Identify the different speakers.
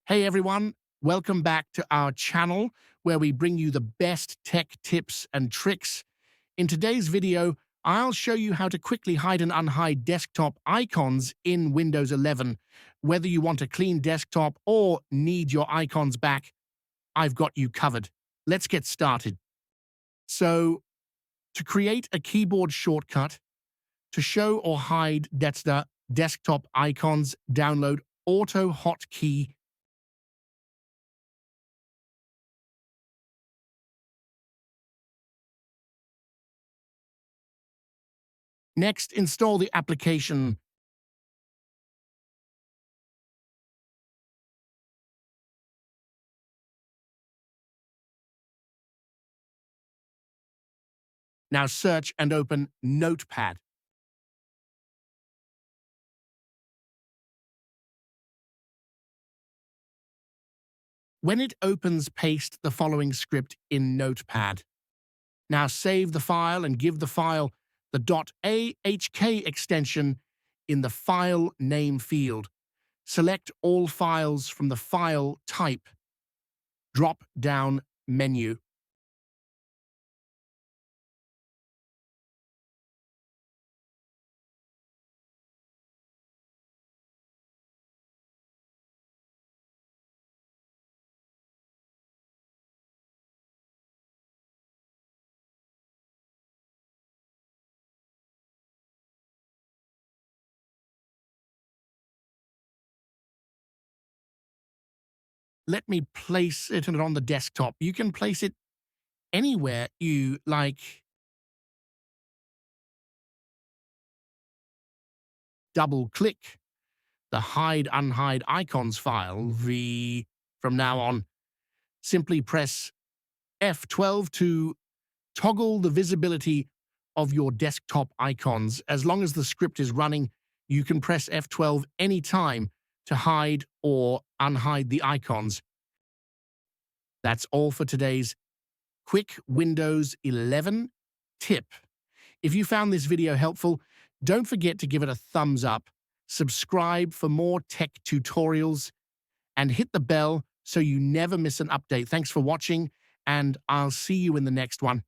Speaker 1: Hey everyone, welcome back to our channel where we bring you the best tech tips and tricks. In today's video, I'll show you how to quickly hide and unhide desktop icons in Windows 11. Whether you want a clean desktop or need your icons back, I've got you covered. Let's get started. So, to create a keyboard shortcut, to show or hide desktop icons, download Auto Hotkey. Next, install the application. Now search and open Notepad. When it opens, paste the following script in Notepad. Now save the file and give the file the .ahk extension in the File Name field. Select all files from the File Type drop-down menu. Let me place it on the desktop. You can place it anywhere you like. Double-click the Hide Unhide Icons file from now on. Simply press F12 to toggle the visibility of your desktop icons. As long as the script is running, you can press F12 anytime to hide or unhide the icons. That's all for today's quick Windows 11 tip. If you found this video helpful, don't forget to give it a thumbs up, subscribe for more tech tutorials, and hit the bell so you never miss an update. Thanks for watching, and I'll see you in the next one.